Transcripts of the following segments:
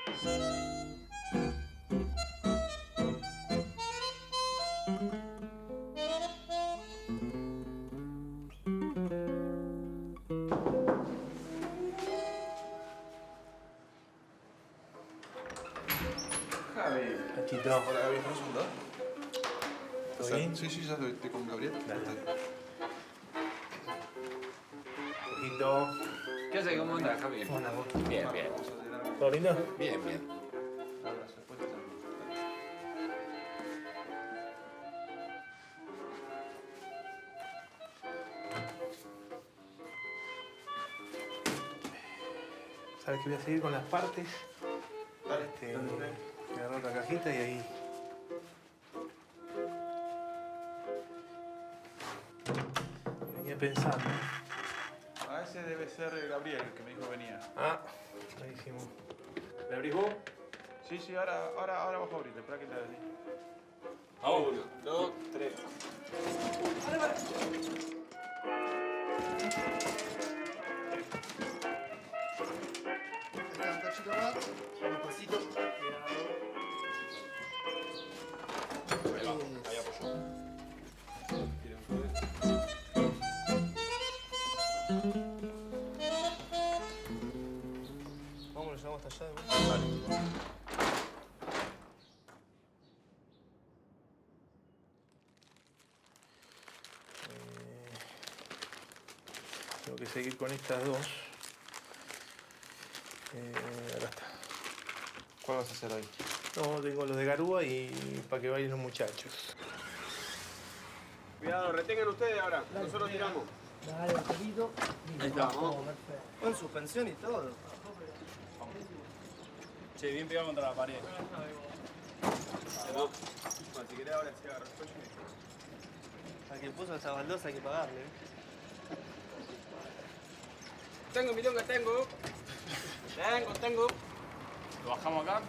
Javi. Cachito. Hola, Gaby, ¿no es un dos? ¿Todo bien? Sí, ya estoy con Gabriel. Dale. Poquito. ¿Qué haces? ¿Cómo andás, Javi? Hola, vos. Bien, bien. ¿Todo lindo? Bien, bien. Un abrazo, después te llamo. Sabes que voy a seguir con las partes. Dale. Voy a agarrar otra cajita y ahí. Venía pensando. Ese debe ser Gabriel, el que me dijo venía. Ah, buenísimo. ¿Me abrís vos? Sí, ahora bajo a abrirle. Espera que te abrí. A 1, 2, 3. Un cachito más, un pasito. Ahí apoyo. Vamos, lo llevamos hasta allá de vuelta. Vale. Tengo que seguir con estas dos. Acá está. ¿Cuál vas a hacer hoy? No, tengo los de Garúa y para que bailen los muchachos. Cuidado, retengan ustedes ahora. Nosotros tiramos. Dale, bajito. Ahí estamos. Perfecto. Con suspensión y todo. Che, bien pegado contra la pared. Bueno, si querés ahora sí agarras el cuello. Al que puso esa baldosa hay que pagarle. Tengo, milonga, tengo. Tengo. Lo bajamos acá.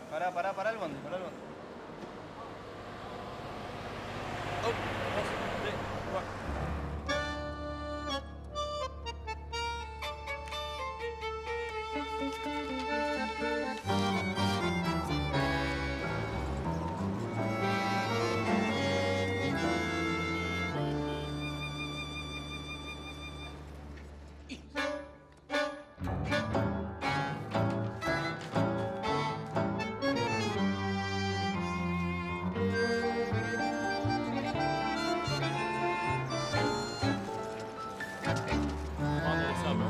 Pará el bondi, pará el bondi. Vamos a usarlo.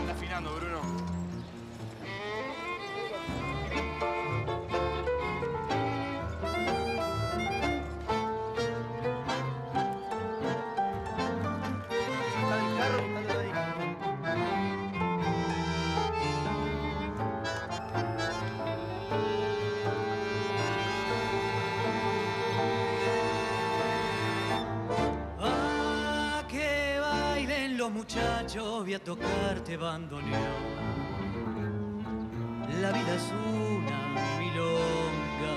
Está afinando, Bruno. Está el carro, quítalo de ahí. A que bailen los muchachos, voy a tocarte bandoneón. La vida es una milonga.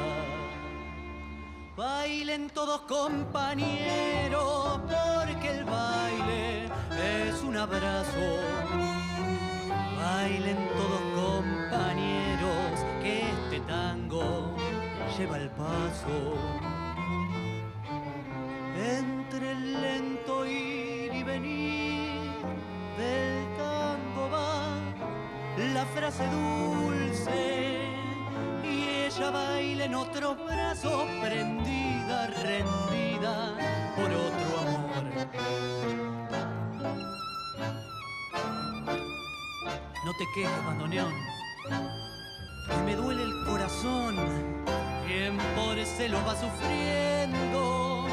Bailen todos compañeros, porque el baile es un abrazo. Bailen todos compañeros, que este tango lleva el paso. Entre el lento ir y venir del tango va la frase dulce, y ella baila en otros brazos, prendida, rendida por otro amor. No te quejes, bandoneón, que me duele el corazón. Quien por celo va sufriendo,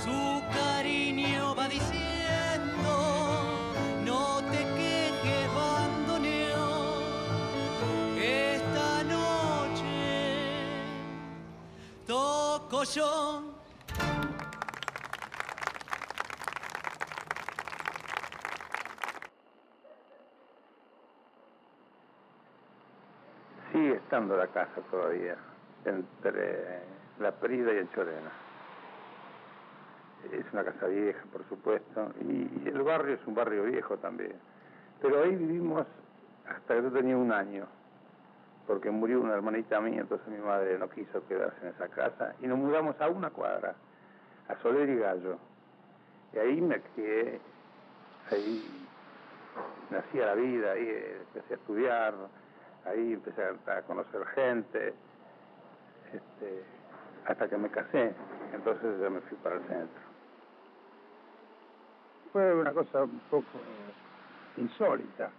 su cariño va diciendo: no te quejes, bandoneón, esta noche toco yo. Sigue estando la casa todavía, entre La Prida y el Chorena. Es una casa vieja, por supuesto, y el barrio es un barrio viejo también. Pero ahí vivimos hasta que yo tenía 1 año, porque murió una hermanita mía, entonces mi madre no quiso quedarse en esa casa, y nos mudamos a 1 cuadra, a Soler y Gallo. Y ahí me crié, ahí nací a la vida, ahí empecé a estudiar, ahí empecé a conocer gente, hasta que me casé, entonces ya me fui para el centro. Fue una cosa un poco insólita,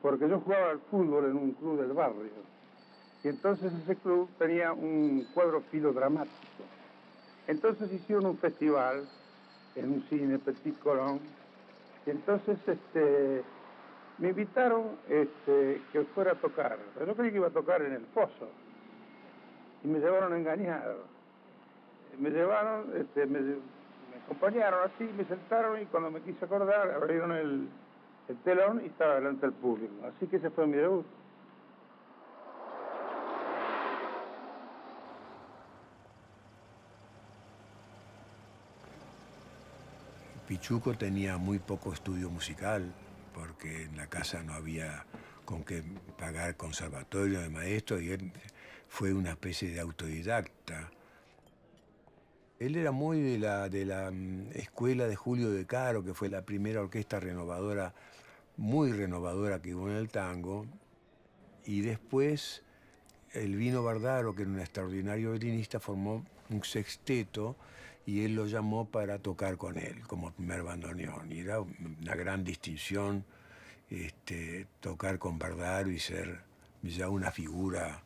porque yo jugaba al fútbol en un club del barrio, y entonces ese club tenía un cuadro filodramático. Entonces hicieron un festival en un cine, Petit Colón, y entonces me invitaron que fuera a tocar. Pero yo creí que iba a tocar en el Foso, y me llevaron engañado. Me llevaron, me acompañaron así, me sentaron, y cuando me quise acordar, abrieron el telón y estaba delante del público. Así que ese fue mi debut. Pichuco tenía muy poco estudio musical, porque en la casa no había con qué pagar conservatorio de maestro, y él fue una especie de autodidacta. Él era muy de la escuela de Julio De Caro, que fue la primera orquesta renovadora, muy renovadora que hubo en el tango. Y después el Vino Bardaro, que era un extraordinario violinista, formó un sexteto y él lo llamó para tocar con él como primer bandoneón. Y era una gran distinción tocar con Bardaro y ser ya una figura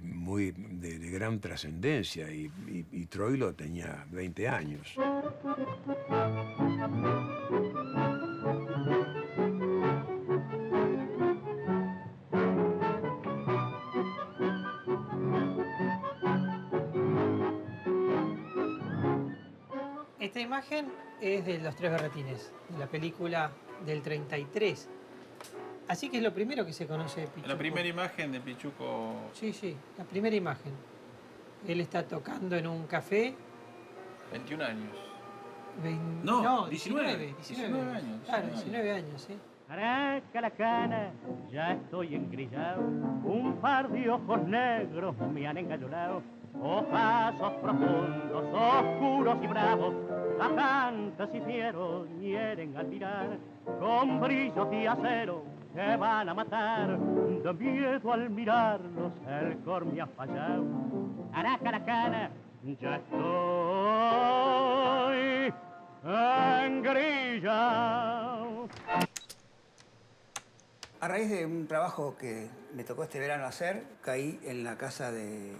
muy de gran trascendencia, y Troilo tenía 20 años. Esta imagen es de Los Tres Berretines, de la película del 33. Así que es lo primero que se conoce de Pichuco. La primera imagen de Pichuco. Sí, la primera imagen. Él está tocando en un café. 21 años. No, 19 años. Claro, 19 años, sí. Araca la cana, ya estoy engrillado. Un par de ojos negros me han engallolado. Ojazos profundos, oscuros y bravos, bajantes y fieros, hieren al mirar, con brillos de acero que van a matar. De miedo al mirarlos, el cor me ha fallado. Araca la cana, ya estoy engrillado. A raíz de un trabajo que me tocó este verano hacer, caí en la casa de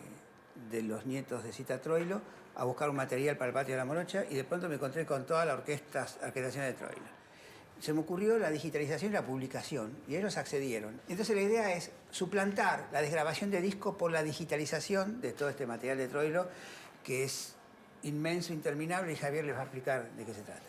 los nietos de Zita Troilo a buscar un material para el patio de la Morocha, y de pronto me encontré con toda la orquestación de Troilo. Se me ocurrió la digitalización y la publicación, y ellos accedieron. Entonces la idea es suplantar la desgrabación de disco por la digitalización de todo este material de Troilo, que es inmenso, interminable, y Javier les va a explicar de qué se trata.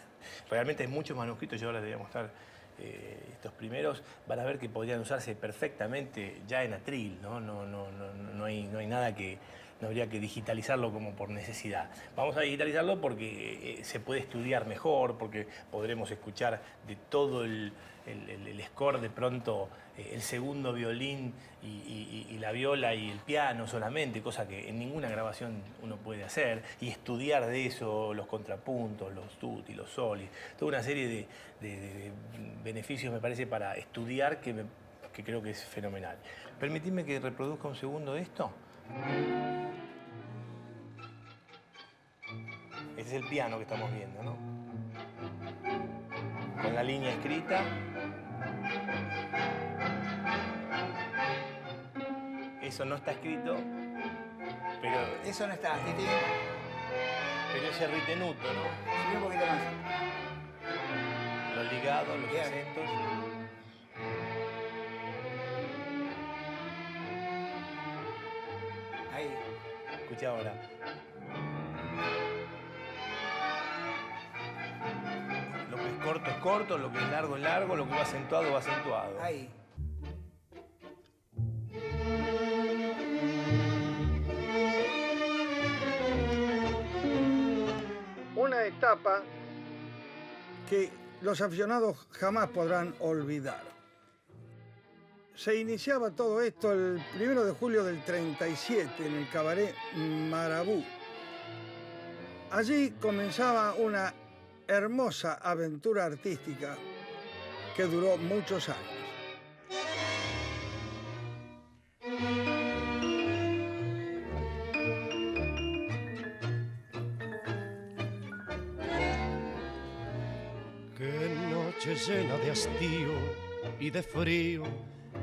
Realmente hay muchos manuscritos, yo ahora les voy a mostrar estos primeros, van a ver que podrían usarse perfectamente ya en atril, ¿no? No hay nada que... No habría que digitalizarlo como por necesidad. Vamos a digitalizarlo porque se puede estudiar mejor, porque podremos escuchar de todo el score de pronto el segundo violín y la viola y el piano solamente, cosa que en ninguna grabación uno puede hacer, y estudiar de eso los contrapuntos, los tutti, los solis, toda una serie de beneficios, me parece, para estudiar que creo que es fenomenal. Permitidme que reproduzca un segundo de esto. Este es el piano que estamos viendo, ¿no? Con la línea escrita. Eso no está escrito, pero... Eso no está. Pero ese ritenuto, ¿no? Subí un poquito más. Los ligados, los acentos. Ahí. Escucha ahora. Lo que es corto es corto, lo que es largo, lo que va acentuado, va acentuado. Ahí. etapa que los aficionados jamás podrán olvidar. Se iniciaba todo esto el 1 de julio del 37 en el cabaret Marabú. Allí comenzaba una hermosa aventura artística que duró muchos años. Qué noche llena de hastío y de frío,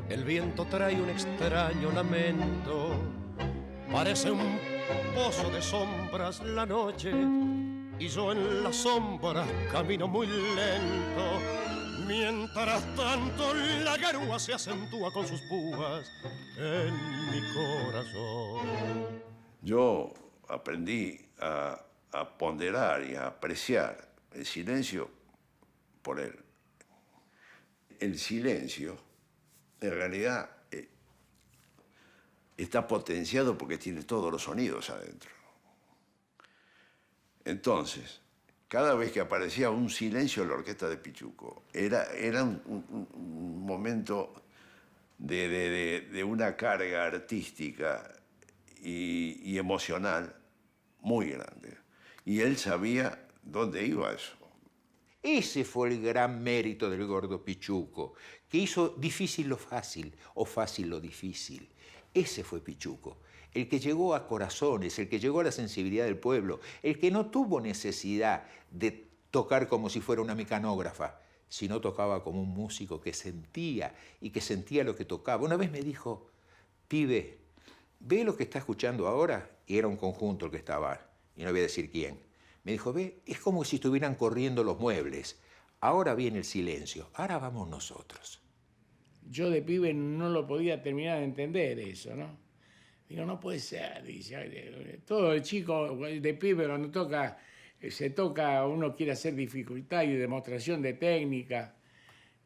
el viento trae un extraño lamento. Parece un pozo de sombras la noche y yo en las sombras camino muy lento. Mientras tanto la garúa se acentúa con sus púas en mi corazón. Yo aprendí a ponderar y a apreciar el silencio por él. El silencio, en realidad, está potenciado porque tiene todos los sonidos adentro. Entonces, cada vez que aparecía un silencio en la orquesta de Pichuco, era un momento de una carga artística y emocional muy grande. Y él sabía dónde iba eso. Ese fue el gran mérito del gordo Pichuco, que hizo difícil lo fácil o fácil lo difícil. Ese fue Pichuco, el que llegó a corazones, el que llegó a la sensibilidad del pueblo, el que no tuvo necesidad de tocar como si fuera una mecanógrafa, sino tocaba como un músico que sentía y que sentía lo que tocaba. Una vez me dijo, pibe, ve lo que está escuchando ahora, y era un conjunto el que estaba, y no voy a decir quién. Me dijo, ve, es como si estuvieran corriendo los muebles. Ahora viene el silencio, ahora vamos nosotros. Yo de pibe no lo podía terminar de entender eso, ¿no? Digo, no puede ser, dice. Todo el chico de pibe cuando se toca, uno quiere hacer dificultad y demostración de técnica,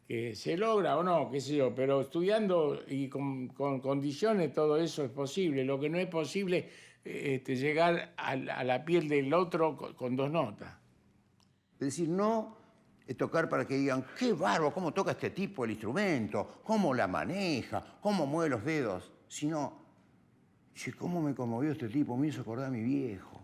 que se logra o no, qué sé yo, pero estudiando y con condiciones todo eso es posible. Lo que no es posible llegar a la piel del otro con dos notas. Es decir, no tocar para que digan, qué bárbaro, cómo toca este tipo el instrumento, cómo la maneja, cómo mueve los dedos, sino, che, cómo me conmovió este tipo, me hizo acordar a mi viejo.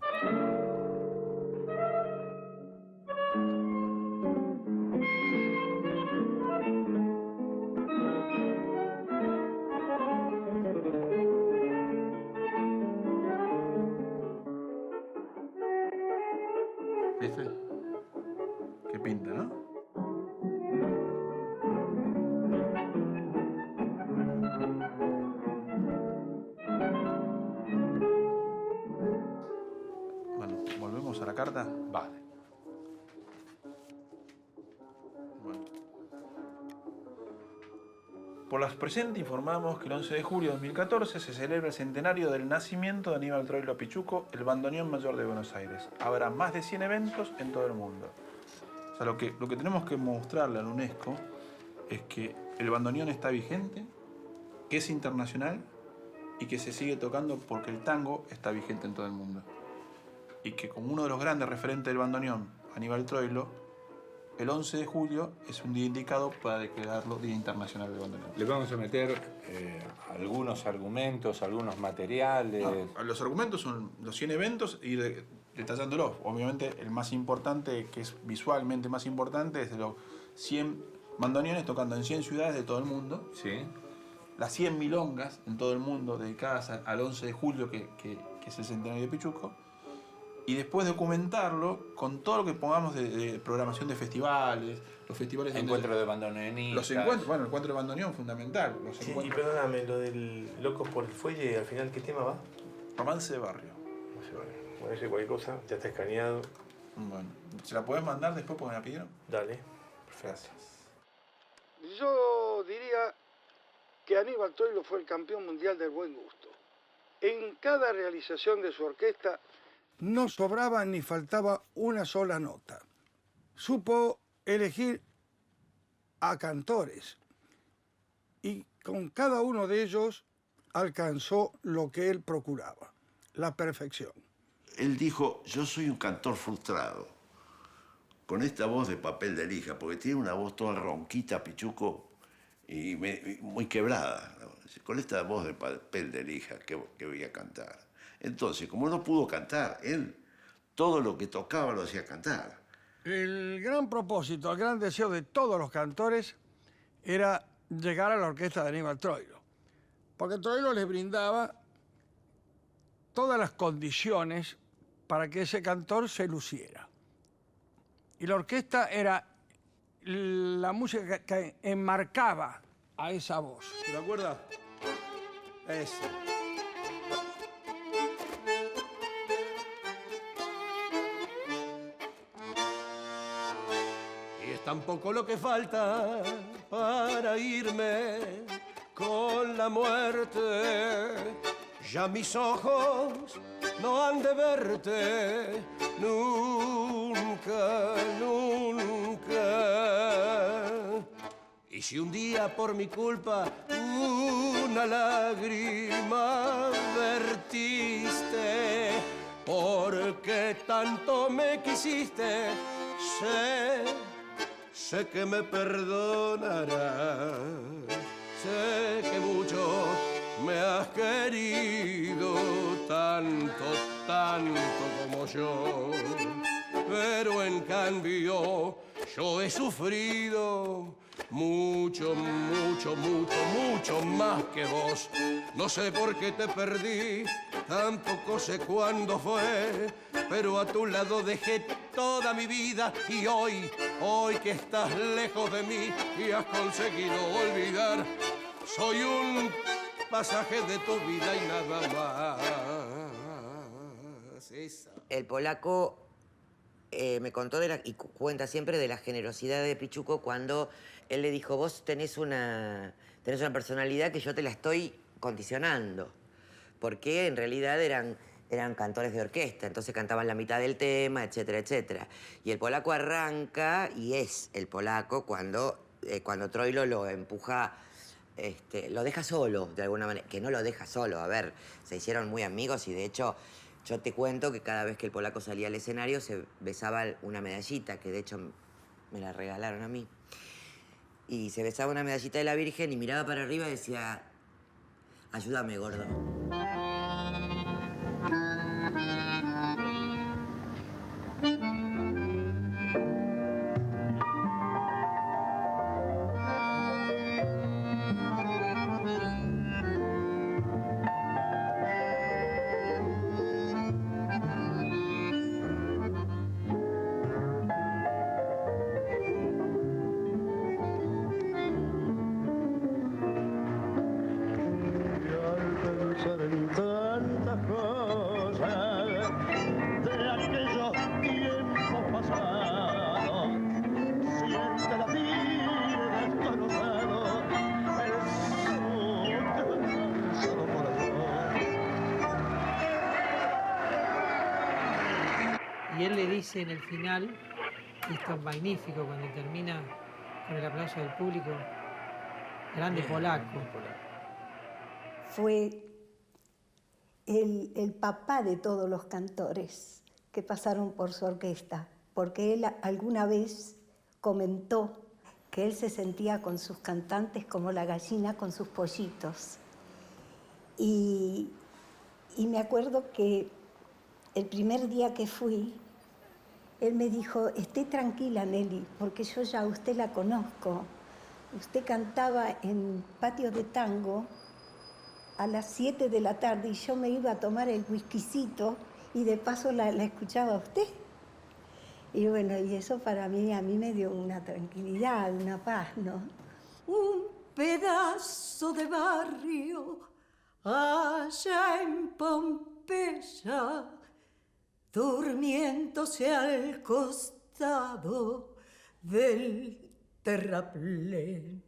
¿Viste? Qué pinta, ¿no? Bueno, ¿volvemos a la carta? Vale. Bueno. Por las presentes informamos que el 11 de julio de 2014 se celebra el centenario del nacimiento de Aníbal Troilo Pichuco, el bandoneón mayor de Buenos Aires. Habrá más de 100 eventos en todo el mundo. O sea, lo que tenemos que mostrarle a la UNESCO es que el bandoneón está vigente, que es internacional y que se sigue tocando porque el tango está vigente en todo el mundo. Y que como uno de los grandes referentes del bandoneón, Aníbal Troilo, el 11 de julio es un día indicado para declararlo Día Internacional del Bandoneón. Le vamos a meter algunos argumentos, algunos materiales. No, los argumentos son los 100 eventos y detallándolos. Obviamente el más importante, que es visualmente más importante, es de los 100 bandoneones tocando en 100 ciudades de todo el mundo. Sí. Las 100 milongas en todo el mundo dedicadas al 11 de julio, que es el centenario de Pichuco. Y después documentarlo con todo lo que pongamos de programación de festivales, los festivales... Encuentro de bandoneonistas. Los encuentros, bueno, el encuentro de bandoneón fundamental. Los Sí, y encuentros... perdóname, lo del Locos por el Fuelle, al final, ¿qué tema va? Romance de barrio. Bueno, ese cualquier cosa, ya está escaneado. Bueno, ¿se la podés mandar después porque me la pidieron? Dale, perfecto. Yo diría que Aníbal Troilo fue el campeón mundial del buen gusto. En cada realización de su orquesta no sobraba ni faltaba una sola nota. Supo elegir a cantores y con cada uno de ellos alcanzó lo que él procuraba, la perfección. Él dijo, yo soy un cantor frustrado. con esta voz de papel de lija, porque tiene una voz toda ronquita, Pichuco, y muy quebrada. Con esta voz de papel de lija que voy a cantar. Entonces, como no pudo cantar, él todo lo que tocaba lo hacía cantar. El gran propósito, el gran deseo de todos los cantores era llegar a la orquesta de Aníbal Troilo. Porque Troilo les brindaba todas las condiciones para que ese cantor se luciera. Y la orquesta era la música que enmarcaba a esa voz. ¿Te acuerdas? Ese. Y es tan poco lo que falta para irme con la muerte. Ya mis ojos no han de verte nunca, nunca. Y si un día por mi culpa una lágrima vertiste, porque tanto me quisiste, sé que me perdonarás. Sé que mucho me has querido, tanto, tanto como yo. Pero en cambio yo he sufrido mucho, mucho, mucho, mucho más que vos. No sé por qué te perdí, tampoco sé cuándo fue, pero a tu lado dejé toda mi vida y hoy que estás lejos de mí y has conseguido olvidar, soy un pasaje de tu vida y nada más. Esa. El polaco me contó y cuenta siempre de la generosidad de Pichuco cuando él le dijo, vos tenés una personalidad que yo te la estoy condicionando. Porque en realidad eran cantores de orquesta, entonces cantaban la mitad del tema, etcétera, etcétera. Y el polaco arranca, y es el polaco cuando Troilo lo empuja, lo deja solo, de alguna manera. Que no lo deja solo, a ver, se hicieron muy amigos y de hecho yo te cuento que cada vez que el polaco salía al escenario se besaba una medallita, que de hecho me la regalaron a mí. Y se besaba una medallita de la Virgen y miraba para arriba y decía, ayúdame, gordo. Y él le dice en el final, y esto es magnífico cuando termina con el aplauso del público, grande polaco. Fue el papá de todos los cantores que pasaron por su orquesta, porque él alguna vez comentó que él se sentía con sus cantantes como la gallina con sus pollitos. Y me acuerdo que el primer día que fui, él me dijo, esté tranquila, Nelly, porque yo ya a usted la conozco. Usted cantaba en Patio de Tango a las 7 de la tarde y yo me iba a tomar el whiskycito y de paso la escuchaba a usted. Y bueno, y eso para mí, a mí me dio una tranquilidad, una paz, ¿no? Un pedazo de barrio allá en Pompeya, durmiéndose al costado del terraplén,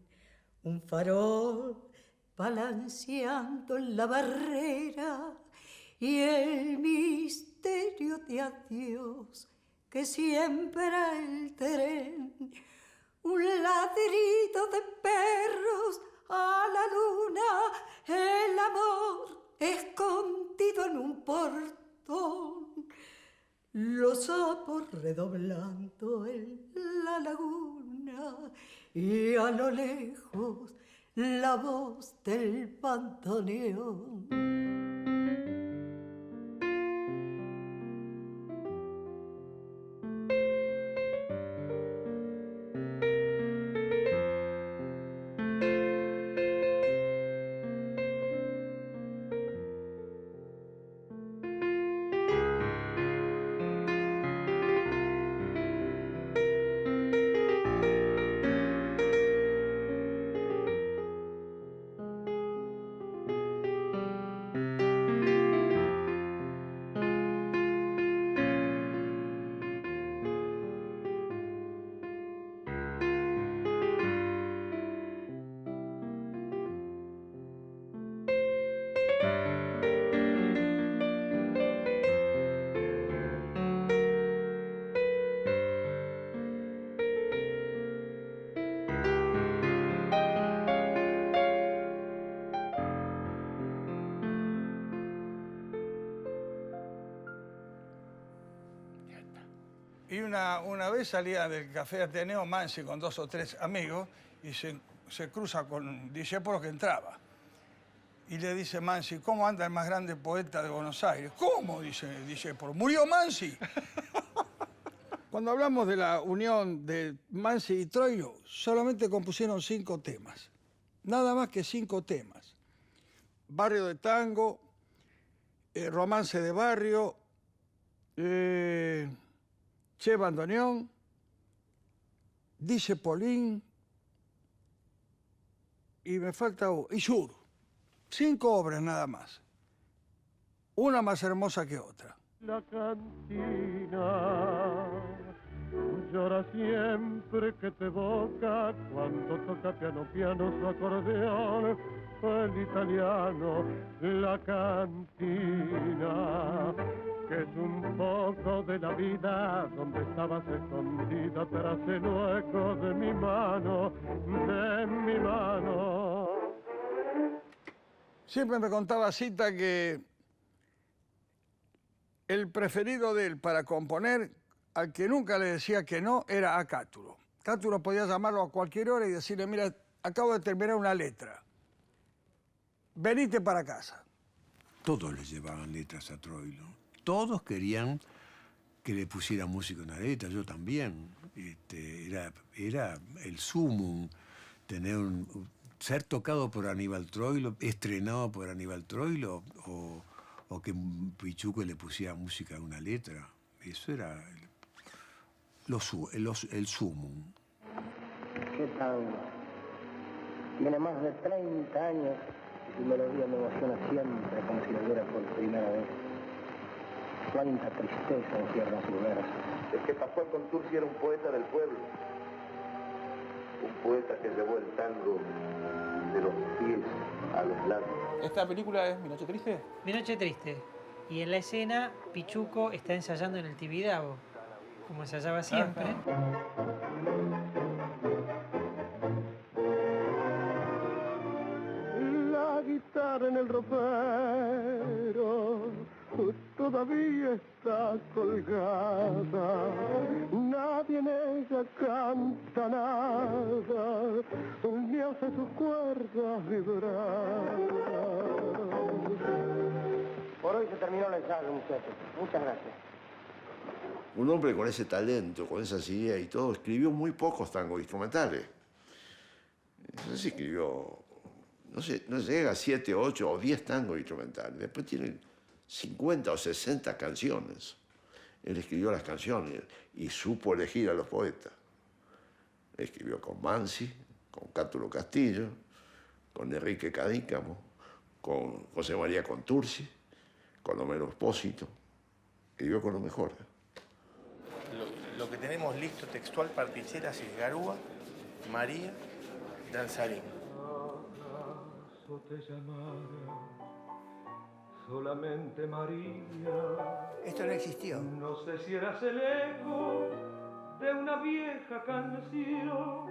un farol balanceando en la barrera y el misterio de adiós que siembra el tren, un ladrido de perros a la luna, el amor escondido en un portón, los sapos redoblando en la laguna y a lo lejos la voz del bandoneón. Y una vez salía del Café Ateneo Mansi con 2 o 3 amigos y se cruza con Discépolo que entraba. Y le dice Mansi, ¿cómo anda el más grande poeta de Buenos Aires? ¿Cómo? Dice Discépolo. ¿Murió Mansi? Cuando hablamos de la unión de Mansi y Troilo, solamente compusieron 5 temas. Nada más que 5 temas. Barrio de Tango, Romance de Barrio, Che Bandoneón, Dice Polín, y me falta y Sur. 5 obras nada más. Una más hermosa que otra. La cantina llora siempre que te evoca cuando toca piano piano su acordeón. El italiano, la cantina, que es un poco de la vida donde estabas escondida tras el hueco de mi mano, de mi mano. Siempre me contaba Zita que el preferido de él para componer, al que nunca le decía que no, era a Cátulo. Cátulo podía llamarlo a cualquier hora y decirle, mira, acabo de terminar una letra. Venite para casa. Todos le llevaban letras a Troilo. Todos querían que le pusiera música en la letra, yo también. Era el sumum ser tocado por Aníbal Troilo, estrenado por Aníbal Troilo, o que Pichuco le pusiera música a una letra. Eso era el sumum. ¿Qué tango? Tiene más de 30 años y melodía me emociona siempre como si lo viera por primera vez. Cuánta tristeza encierra su verso. Es que Pascual Contursi era un poeta del pueblo. Un poeta que llevó el tango de los pies a los labios. ¿Esta película es Mi Noche Triste? Mi Noche Triste. Y en la escena, Pichuco está ensayando en el Tibidabo, como ensayaba siempre. La guitarra en el ropero todavía está colgada. Nadie en ella canta nada, ni hace sus cuerdas vibrar. Por hoy se terminó el ensayo, muchachos. Muchas gracias. Un hombre con ese talento, con esas ideas y todo, escribió muy pocos tangos instrumentales. No sé si escribió, no llega a 7, 8 o 10 tangos instrumentales. Después tiene 50 o 60 canciones. Él escribió las canciones y supo elegir a los poetas. Escribió con Mansi, con Cátulo Castillo, con Enrique Cadícamo, con José María Contursi, con Homero Espósito. Escribió con lo mejor. Lo que tenemos listo textual para Ticheras es Garúa, María, Danzarín. Solamente María. Esto no existió. No sé si eras el eco de una vieja canción,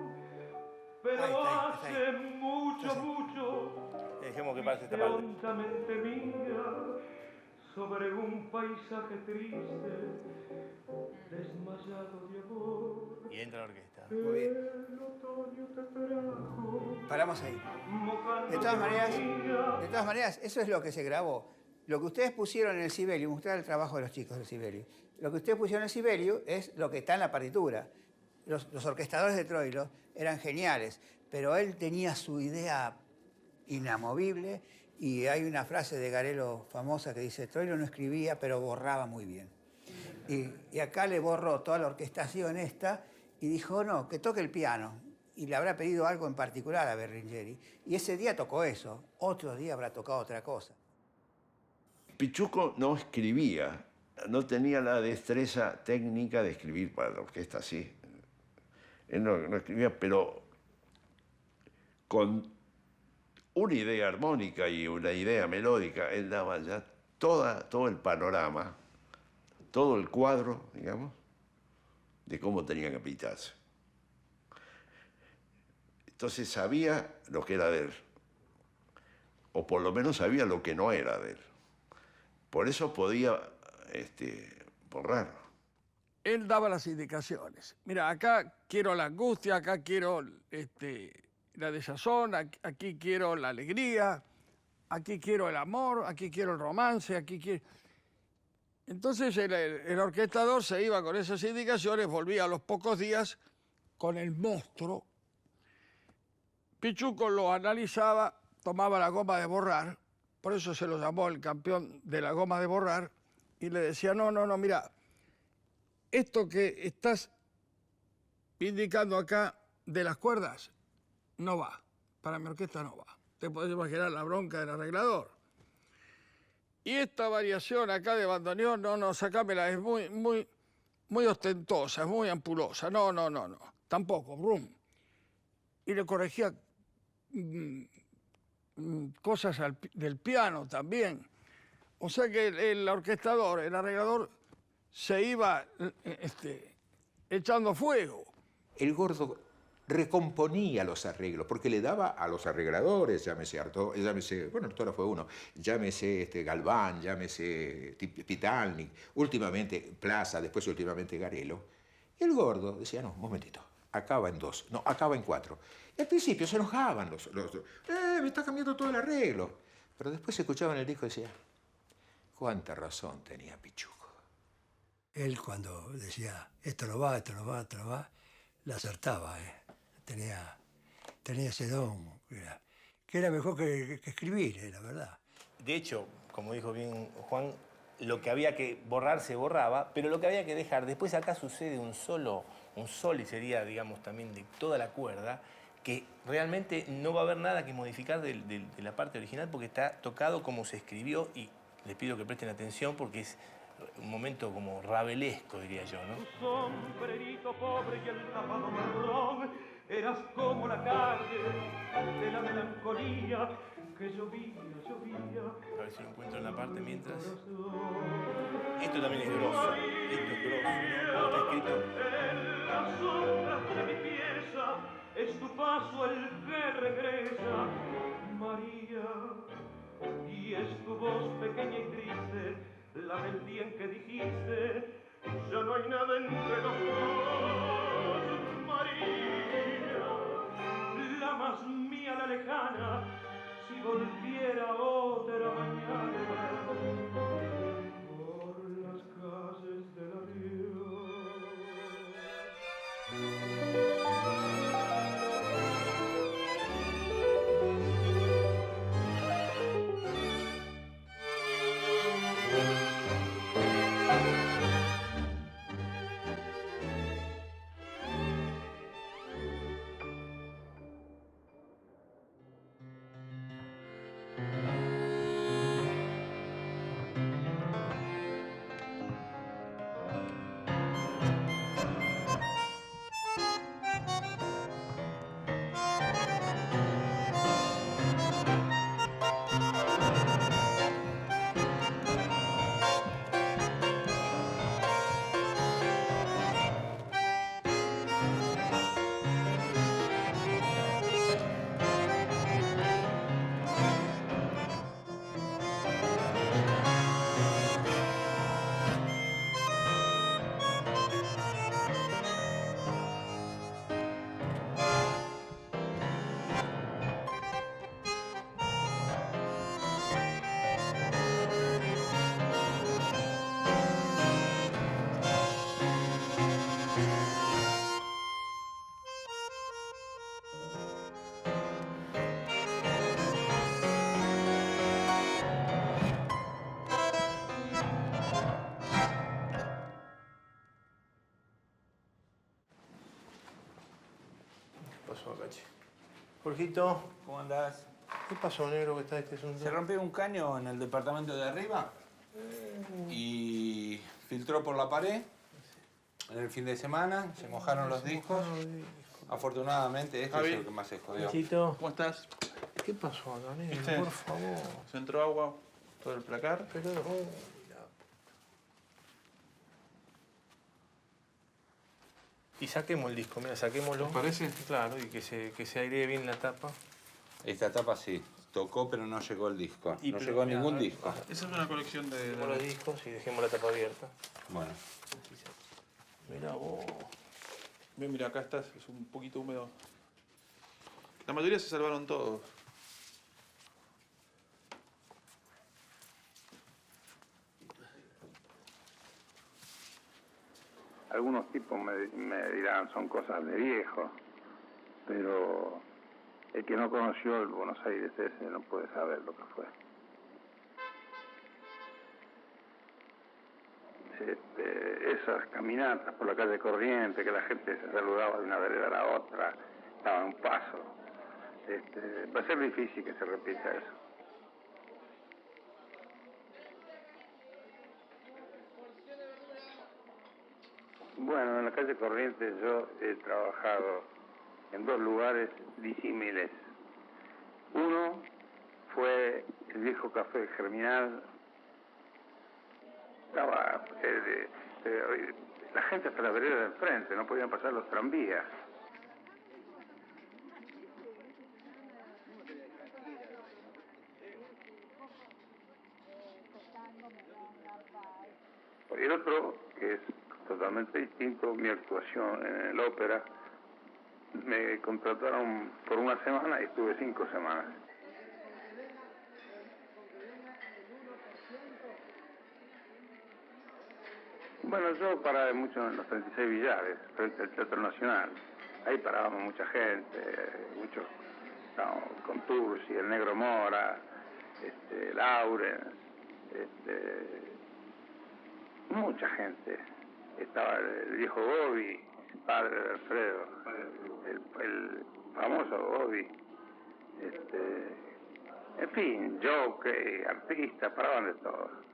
pero hace mucho, mucho. Dejemos que pase esta parte. Prontamente mía, sobre un paisaje triste, desmayado de amor. Y entra la orquesta. Muy bien. El otoño te trajo. Paramos ahí. De todas maneras, eso es lo que se grabó. Lo que ustedes pusieron en el Sibelius, mostrar el trabajo de los chicos del Sibelius. Lo que ustedes pusieron en el Sibelius es lo que está en la partitura. Los orquestadores de Troilo eran geniales, pero él tenía su idea inamovible y hay una frase de Garelo famosa que dice: Troilo no escribía, pero borraba muy bien. Y acá le borró toda la orquestación esta y dijo, no, que toque el piano. Y le habrá pedido algo en particular a Berlingeri. Y ese día tocó eso, otro día habrá tocado otra cosa. Pichuco no escribía, no tenía la destreza técnica de escribir para la orquesta así. Él no escribía, pero con una idea armónica y una idea melódica, él daba ya todo el panorama, todo el cuadro, digamos, de cómo tenía que pintarse. Entonces sabía lo que era de él, o por lo menos sabía lo que no era de él. Por eso podía borrar. Él daba las indicaciones. Mira, acá quiero la angustia, acá quiero la desazón, aquí quiero la alegría, aquí quiero el amor, aquí quiero el romance, aquí quiero... Entonces el orquestador se iba con esas indicaciones, volvía a los pocos días con el monstruo. Pichuco lo analizaba, tomaba la goma de borrar, por eso se lo llamó el campeón de la goma de borrar, y le decía, no, mira, esto que estás indicando acá de las cuerdas no va, para mi orquesta no va. Te podés imaginar la bronca del arreglador. Y esta variación acá de bandoneón, no, sacámela, es muy ostentosa, es muy ampulosa, no, tampoco, brum. Y le corregía cosas del piano también. O sea que el orquestador, el arreglador, se iba echando fuego. El Gordo recomponía los arreglos, porque le daba a los arregladores, llámese Artola fue uno, llámese Galván, llámese Pitalnik, últimamente Plaza, después últimamente Garelo. Y el Gordo decía, no, un momentito, acaba en 2, no, acaba en 4. Y al principio se enojaban los me está cambiando todo el arreglo. Pero después se escuchaban el disco y decía, cuánta razón tenía Pichuco. Él cuando decía, esto no va, la acertaba, Tenía ese don, que era mejor que escribir, la verdad. De hecho, como dijo bien Juan, lo que había que borrar se borraba, pero lo que había que dejar, después acá sucede un sol y sería, digamos, también de toda la cuerda, que realmente no va a haber nada que modificar de la parte original porque está tocado como se escribió y les pido que presten atención porque es un momento como rabelesco, diría yo, ¿no? Tu sombrerito pobre y el tapado marrón, eras como la calle de la melancolía que llovía. A ver si lo encuentro en la parte mientras. Esto también es grosso. Esto es grosso, ¿no? Está escrito. En las sombras de mi pieza es tu paso el que regresa, María, y es tu voz pequeña y triste, la del día en que dijiste, ya no hay nada entre los dos, María, la más mía, la lejana, si volviera otra mañana por las calles del adiós. pasó acá, che? Jorgito. ¿Cómo andás? ¿Qué pasó, negro, que está este asunto? Se rompió un caño en el departamento de arriba y filtró por la pared. En el fin de semana se mojaron los discos. Afortunadamente, este es el que más se jodió. Nachito. ¿Cómo estás? ¿Qué pasó acá, negro? ¿Viste? Por favor. Se entró agua, todo el placar. Pero... Y saquemos el disco, mira, saquémoslo. ¿Te parece? Claro, y que se airee bien la tapa. Esta tapa sí, tocó pero no llegó el disco. Y No pero llegó mira, ningún disco. Esa es una colección de... Dejemos los discos y dejemos la tapa abierta. Bueno. Mira vos. Bien, mira, acá estás, es un poquito húmedo. La mayoría se salvaron todos. Algunos tipos me dirán, son cosas de viejo, pero el que no conoció el Buenos Aires ese no puede saber lo que fue. Esas caminatas por la calle Corriente, que la gente se saludaba de una vereda a la otra, daba un paso. Va a ser difícil que se repita eso. Bueno, en la calle Corrientes yo he trabajado en dos lugares disímiles. Uno fue el viejo café Germinal. Estaba la gente hasta la vereda del frente, no podían pasar los tranvías. Y el otro, que es totalmente distinto, mi actuación en el ópera, me contrataron por una semana y estuve 5 semanas. Bueno, yo paraba mucho en los 36 billares, frente al Teatro Nacional. Ahí parábamos mucha gente, muchos, con Tursi, el Negro Mora, Lauren, mucha gente. Estaba el viejo Bobby, padre de Alfredo, el famoso Bobby. En fin, jockey, artistas, paraban de todo.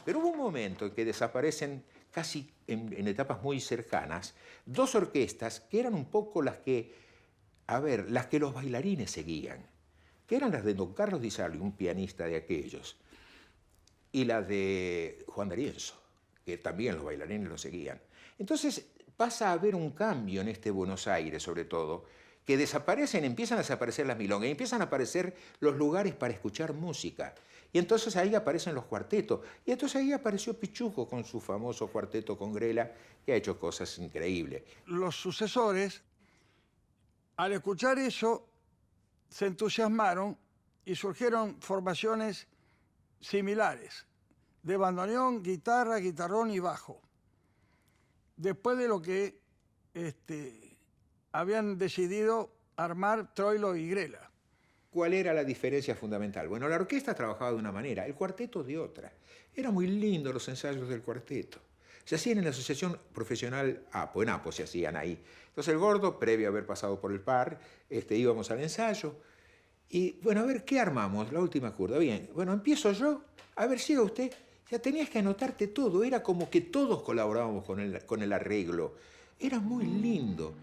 Pero hubo un momento en que desaparecen casi en etapas muy cercanas, dos orquestas que eran un poco las que los bailarines seguían, que eran las de don Carlos Di Sarli, un pianista de aquellos, y las de Juan D'Arienzo, que también los bailarines lo seguían. Entonces pasa a haber un cambio en este Buenos Aires, sobre todo, que empiezan a desaparecer las milongas, y empiezan a aparecer los lugares para escuchar música. Y entonces ahí aparecen los cuartetos. Y entonces ahí apareció Pichuco con su famoso cuarteto con Grela, que ha hecho cosas increíbles. Los sucesores, al escuchar eso, se entusiasmaron y surgieron formaciones similares, de bandoneón, guitarra, guitarrón y bajo. Después de lo que habían decidido armar Troilo y Grela. ¿Cuál era la diferencia fundamental? Bueno, la orquesta trabajaba de una manera, el cuarteto de otra. Era muy lindo los ensayos del cuarteto. Se hacían en la Asociación Profesional APO, en APO se hacían ahí. Entonces el Gordo, previo a haber pasado por el par, íbamos al ensayo. Y bueno, a ver, ¿qué armamos? La última curda. Bien, bueno, empiezo yo. A ver, siga usted. Ya tenías que anotarte todo. Era como que todos colaborábamos con el arreglo. Era muy lindo.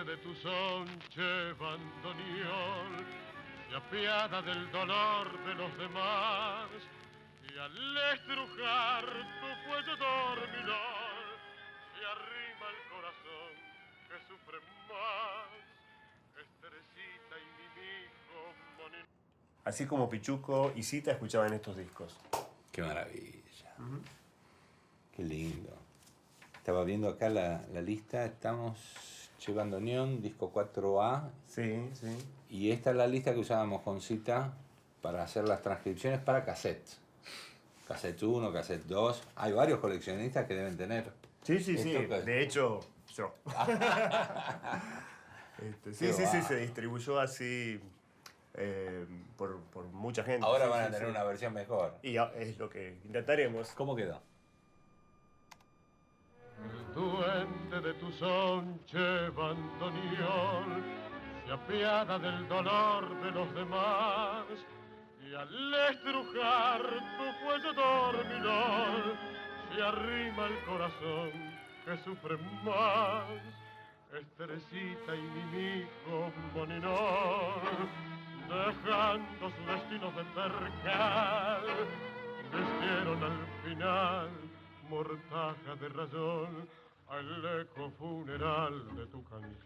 De tu sonche bandoneón se apiada del dolor de los demás y al estrujar tu cuello dormilón se arrima el corazón que sufre más. Teresita y mi hijo Monino. Así como Pichuco y Zita escuchaban estos discos. Qué maravilla. Qué lindo. Estaba viendo acá la lista, estamos... Che Bandoneón, disco 4A. Sí, sí. Y esta es la lista que usábamos con Zita para hacer las transcripciones para cassettes. Cassette 1, cassette 2. Hay varios coleccionistas que deben tener. Sí, sí, sí. De hecho, yo. Sí, se distribuyó así por mucha gente. Ahora van a tener una versión mejor. Y es lo que intentaremos. ¿Cómo quedó? El duende de tu sonche bandoneón se apiada del dolor de los demás y al estrujar tu cuello dormilón se arrima el corazón que sufre más. Teresita y mi hijo Moninón, dejando su destino de percal, vistieron al final mortaja de razón al eco funeral de tu canción.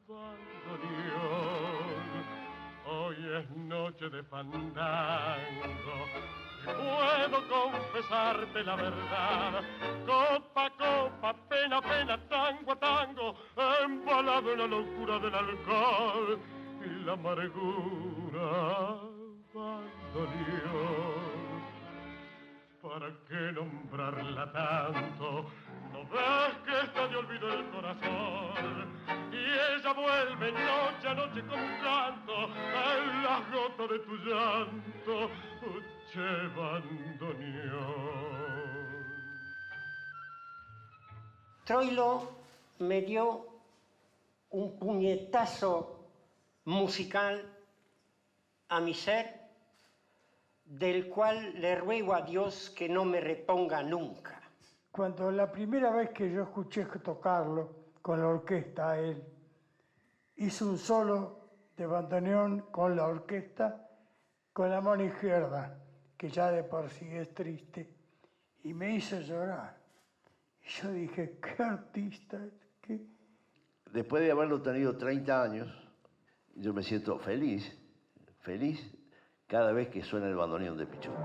Bandoneón, hoy es noche de fandango y puedo confesarte la verdad. Copa a copa, pena a pena, tango a tango, embalado en la locura del alcohol y la amargura. Bandoneón, ¿para qué nombrarla tanto? ¿No ves que está de olvido el corazón? Y ella vuelve noche a noche con un canto en las gotas de tu llanto, che bandoneón. Troilo me dio un puñetazo musical a mi ser, del cual le ruego a Dios que no me reponga nunca. Cuando la primera vez que yo escuché tocarlo con la orquesta a él, hizo un solo de bandoneón con la orquesta, con la mano izquierda, que ya de por sí es triste, y me hizo llorar. Y yo dije, qué artista, qué... Después de haberlo tenido 30 años, yo me siento feliz cada vez que suena el bandoneón de Pichuco.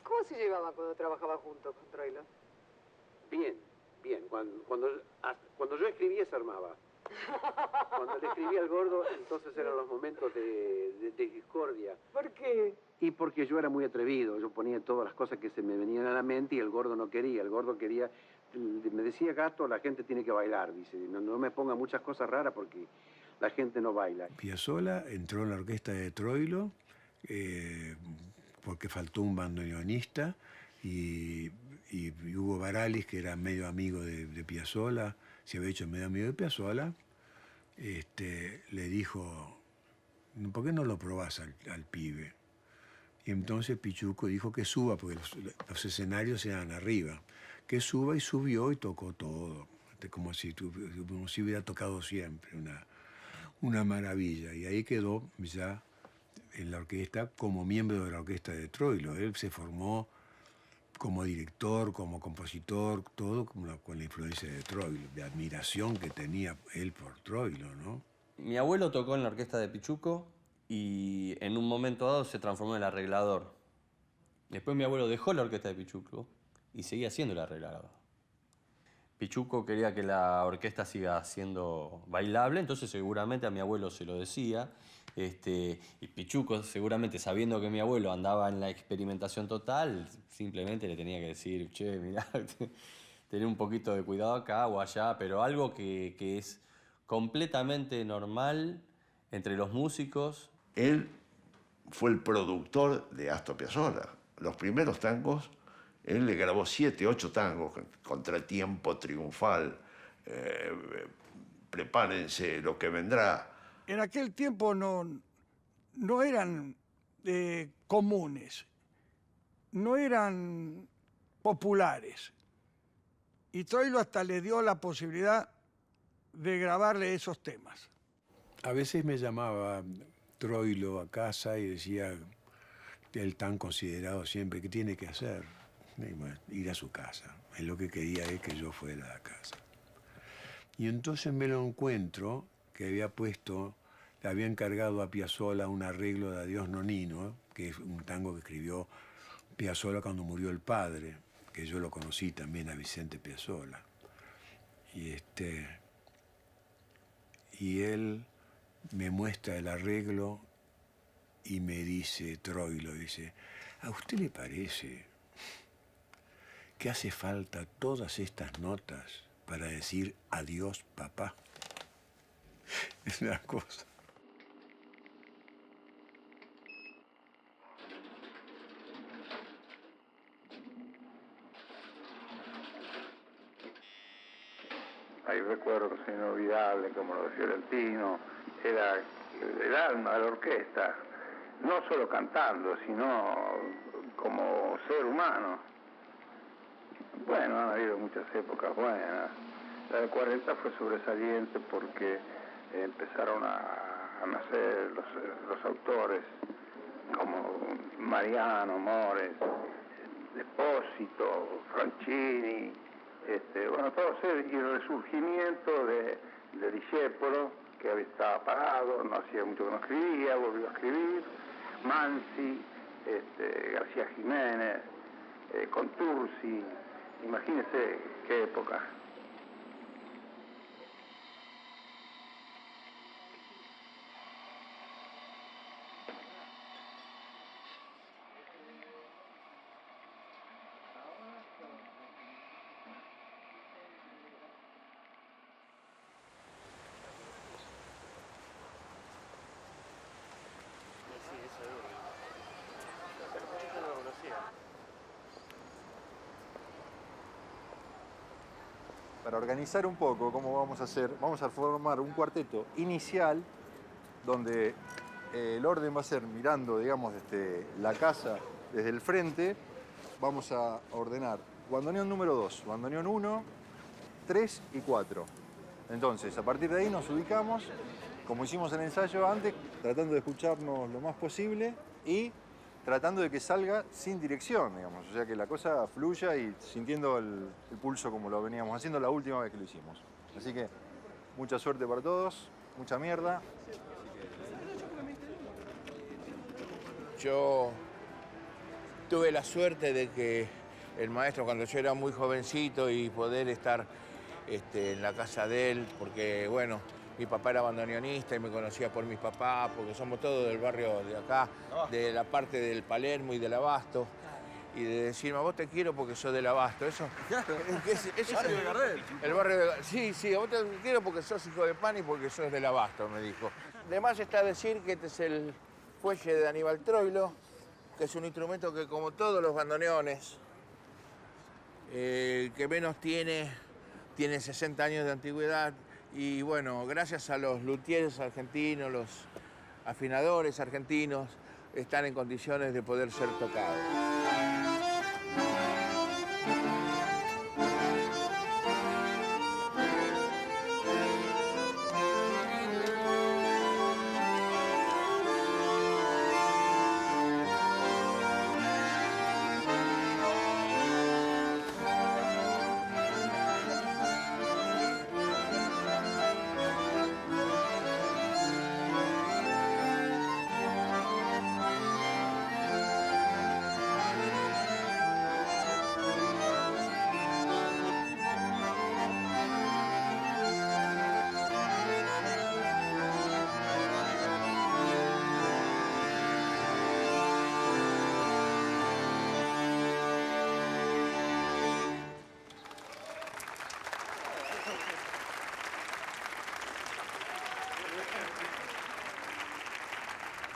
¿Cómo se llevaba cuando trabajaba juntos con Troilo? Bien, bien. Cuando yo escribía se armaba. Cuando le escribía al gordo, entonces eran los momentos de discordia. ¿Por qué? Y porque yo era muy atrevido. Yo ponía todas las cosas que se me venían a la mente y el gordo no quería. El gordo quería... Me decía, Gato, la gente tiene que bailar. Dice, no me ponga muchas cosas raras porque la gente no baila. Piazzolla entró en la orquesta de Troilo porque faltó un bandoneonista y Hugo Baralis, que era medio amigo de Piazzolla, se había hecho medio amigo de Piazzolla, le dijo, ¿por qué no lo probás al pibe? Y entonces Pichuco dijo que suba, porque los escenarios eran arriba, que suba, y subió y tocó todo, como si hubiera tocado siempre, una maravilla. Y ahí quedó ya en la orquesta como miembro de la orquesta de Troilo. Él se formó como director, como compositor, todo con la influencia de Troilo, de admiración que tenía él por Troilo, ¿no? Mi abuelo tocó en la orquesta de Pichuco y en un momento dado se transformó en el arreglador. Después mi abuelo dejó la orquesta de Pichuco y seguía siendo el arreglador. Pichuco quería que la orquesta siga siendo bailable, entonces seguramente a mi abuelo se lo decía. Y Pichuco, seguramente sabiendo que mi abuelo andaba en la experimentación total, simplemente le tenía que decir, che, mirá, tener un poquito de cuidado acá o allá, pero algo que es completamente normal entre los músicos. Él fue el productor de Astor Piazzolla. Los primeros tangos, él le grabó 7, 8 tangos, Contratiempo, Triunfal, Prepárense, lo que vendrá. En aquel tiempo no eran comunes, no eran populares. Y Troilo hasta le dio la posibilidad de grabarle esos temas. A veces me llamaba Troilo a casa y decía, él tan considerado siempre, ¿qué tiene que hacer? Y bueno, ir a su casa. Él lo que quería es que yo fuera a casa. Y entonces me lo encuentro que le había encargado a Piazzolla un arreglo de Adiós Nonino, que es un tango que escribió Piazzolla cuando murió el padre, que yo lo conocí también a Vicente Piazzolla. Y él me muestra el arreglo y me dice, Troilo, dice, ¿a usted le parece que hace falta todas estas notas para decir adiós, papá? Es una cosa. Hay recuerdos inolvidables, como lo de Fiorentino, era el alma de la orquesta, no solo cantando, sino como ser humano. Bueno, han habido muchas épocas buenas. La de 40 fue sobresaliente porque empezaron a nacer los autores como Mariano, Mores, Espósito, Franchini, bueno, todos ellos, y el resurgimiento de Discépolo, que estaba parado, no hacía mucho que no escribía, volvió a escribir, Mansi, García Jiménez, Contursi, imagínense qué época. Para organizar un poco cómo vamos a hacer, vamos a formar un cuarteto inicial donde el orden va a ser mirando, digamos, la casa desde el frente. Vamos a ordenar bandoneón número 2, bandoneón 1, 3 y 4. Entonces, a partir de ahí nos ubicamos, como hicimos en el ensayo antes, tratando de escucharnos lo más posible y tratando de que salga sin dirección, digamos. O sea, que la cosa fluya y sintiendo el pulso como lo veníamos haciendo la última vez que lo hicimos. Así que mucha suerte para todos, mucha mierda. Yo tuve la suerte de que el maestro, cuando yo era muy jovencito, y poder estar en la casa de él, porque, bueno, mi papá era bandoneonista y me conocía por mis papás, porque somos todos del barrio de acá, de la parte del Palermo y del Abasto. Y de decirme, a vos te quiero porque sos del Abasto. Eso, eso barrio de Gardel. El barrio de sí, a vos te quiero porque sos hijo de pan y porque sos del Abasto, me dijo. Además está decir que este es el fuelle de Aníbal Troilo, que es un instrumento que, como todos los bandoneones, que menos tiene 60 años de antigüedad. Y bueno, gracias a los luthiers argentinos, los afinadores argentinos, están en condiciones de poder ser tocados.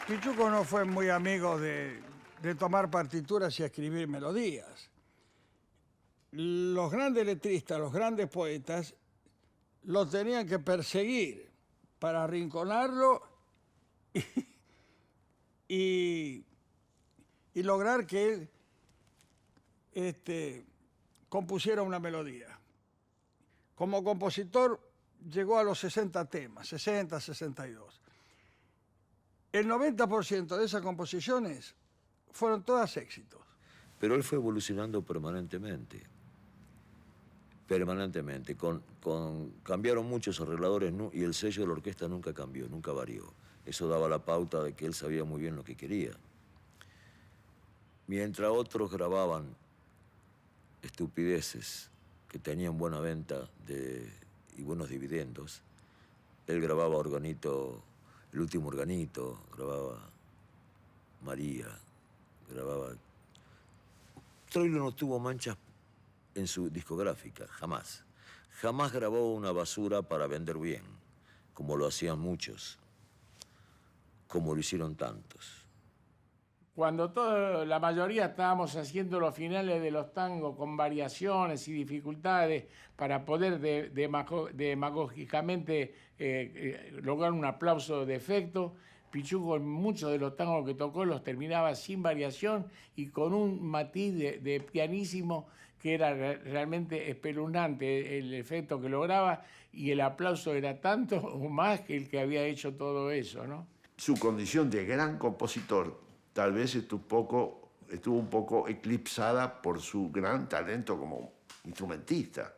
Pichuco no fue muy amigo de tomar partituras y escribir melodías. Los grandes letristas, los grandes poetas, lo tenían que perseguir para arrinconarlo y lograr que él compusiera una melodía. Como compositor llegó a los 60 temas, 60, 62. El 90% de esas composiciones fueron todas éxitos. Pero él fue evolucionando permanentemente. Permanentemente. Cambiaron muchos arregladores y el sello de la orquesta nunca cambió, nunca varió. Eso daba la pauta de que él sabía muy bien lo que quería. Mientras otros grababan estupideces que tenían buena venta y buenos dividendos, él grababa organito. El último organito, grababa María, grababa... Troilo no tuvo manchas en su discográfica, jamás. Jamás grabó una basura para vender bien, como lo hacían muchos, como lo hicieron tantos. Cuando la mayoría estábamos haciendo los finales de los tangos con variaciones y dificultades para poder demagógicamente lograr un aplauso de efecto, Pichuco en muchos de los tangos que tocó los terminaba sin variación y con un matiz de pianísimo que era realmente espeluznante el efecto que lograba, y el aplauso era tanto o más que el que había hecho todo eso, ¿no? Su condición de gran compositor tal vez estuvo un poco eclipsada por su gran talento como instrumentista.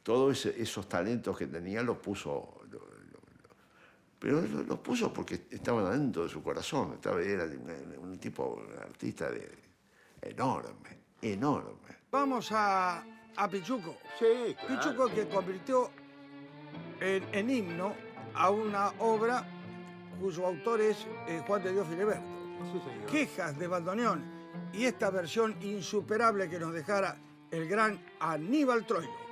todos esos talentos que tenía los puso, pero los puso porque estaban adentro de su corazón. Era un tipo, un artista enorme, enorme. Vamos a Pichuco. Sí, claro. Pichuco, que convirtió en himno a una obra cuyo autor es Juan de Dios Filiberto. Sí, señor. Quejas de bandoneón y esta versión insuperable que nos dejara el gran Aníbal Troilo.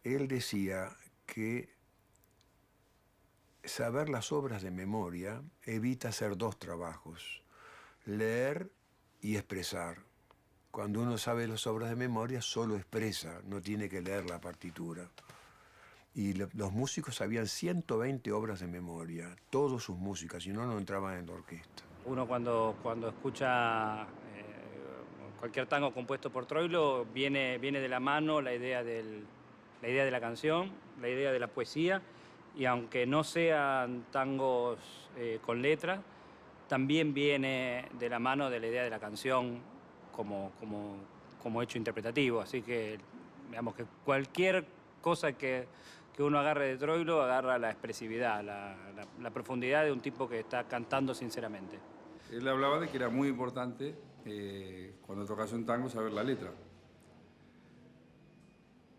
Él decía que saber las obras de memoria evita hacer dos trabajos, leer y expresar. Cuando uno sabe las obras de memoria, solo expresa, no tiene que leer la partitura. Y los músicos sabían 120 obras de memoria, todas sus músicas, si no, no entraban en la orquesta. Uno cuando escucha cualquier tango compuesto por Troilo, viene de la mano la idea de la canción, la idea de la poesía, y aunque no sean tangos con letra, también viene de la mano de la idea de la canción como hecho interpretativo. Así que, digamos que cualquier cosa que uno agarre de Troilo, agarra la expresividad, la profundidad de un tipo que está cantando sinceramente. Él hablaba de que era muy importante cuando tocas un tango saber la letra.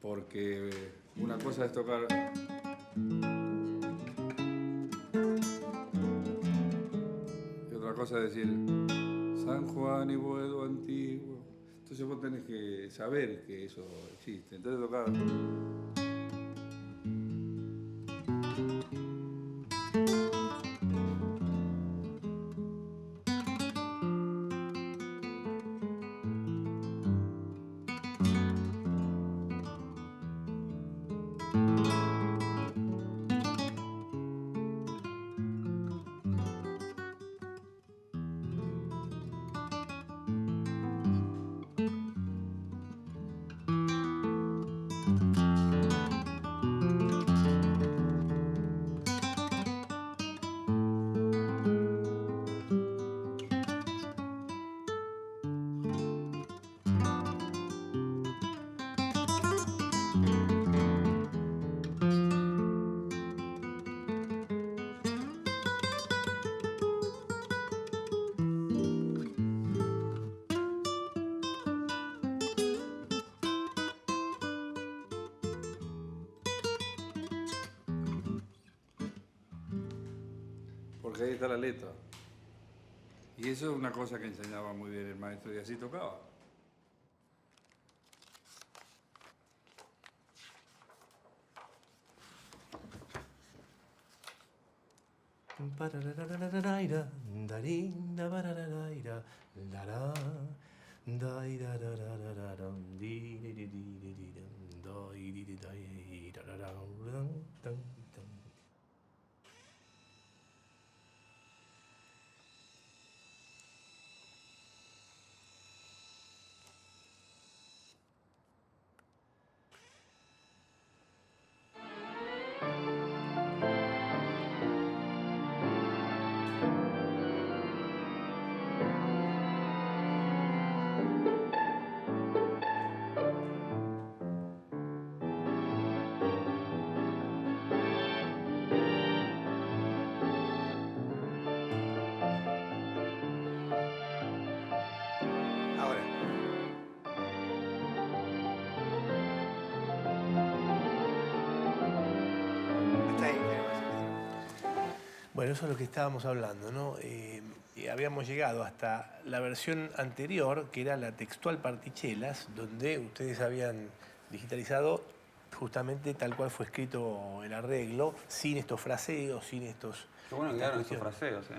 Porque una cosa es tocar... Y otra cosa es decir San Juan y Boedo antiguo. Entonces vos tenés que saber que eso existe. Entonces tocar... Porque ahí está la letra. Y eso es una cosa que enseñaba muy bien el maestro y así tocaba. Bueno, eso es lo que estábamos hablando, ¿no? Habíamos llegado hasta la versión anterior, que era la textual Partichelas, donde ustedes habían digitalizado justamente tal cual fue escrito el arreglo, sin estos fraseos, sin estos... Qué bueno que quedaron esos fraseos, ¿eh?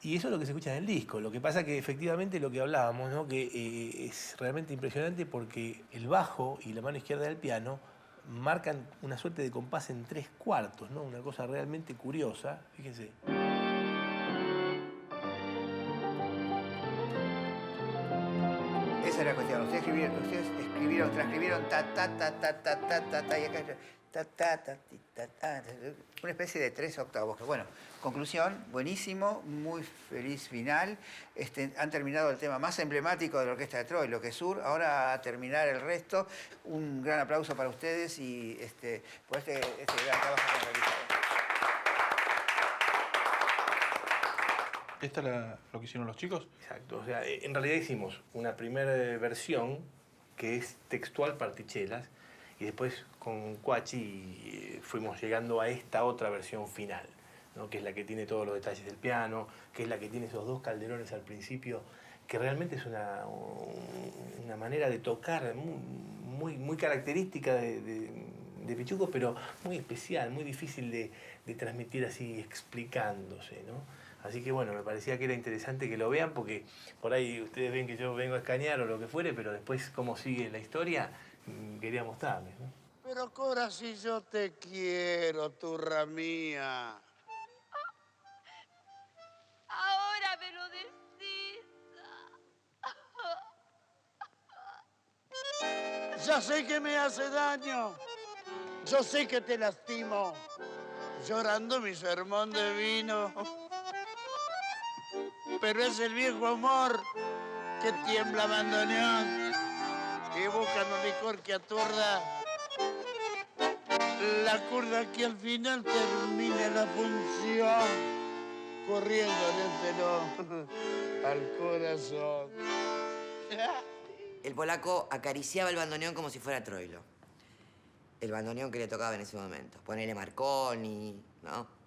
Y eso es lo que se escucha en el disco. Lo que pasa que efectivamente lo que hablábamos, ¿no? Que es realmente impresionante porque el bajo y la mano izquierda del piano marcan una suerte de compás en 3/4, ¿no? Una cosa realmente curiosa. Fíjense. Esa era la cuestión. Ustedes transcribieron ta, ta, ta, ta, ta, ta, ta, ta, y acá ta, ta, ta, ta, ta, una especie de 3 octavos. Bueno, conclusión, buenísimo, muy feliz final. Han terminado el tema más emblemático de la Orquesta de Troilo, que es Sur. Ahora a terminar el resto. Un gran aplauso para ustedes y por este gran trabajo que han realizado. ¿Esta es lo que hicieron los chicos? Exacto. O sea, en realidad hicimos una primera versión que es textual Partichelas y después con Cuachi fuimos llegando a esta otra versión final, ¿no? Que es la que tiene todos los detalles del piano, que es la que tiene esos 2 calderones al principio, que realmente es una manera de tocar muy característica de Pichuco, pero muy especial, muy difícil de transmitir así explicándose, ¿no? Así que bueno, me parecía que era interesante que lo vean porque por ahí ustedes ven que yo vengo a escanear o lo que fuere, pero después cómo sigue la historia, quería mostrarles, ¿no? Pero Cora, si yo te quiero, turra mía. Ahora me lo decís. Ya sé que me hace daño. Yo sé que te lastimo. Llorando mi sermón de vino. Pero es el viejo amor que tiembla bandoneón, que busca un licor que aturda, la curda que al final termine la función, corriendo en el telón al corazón. El polaco acariciaba el bandoneón como si fuera Troilo. El bandoneón que le tocaba en ese momento. Ponele Marconi, ¿no?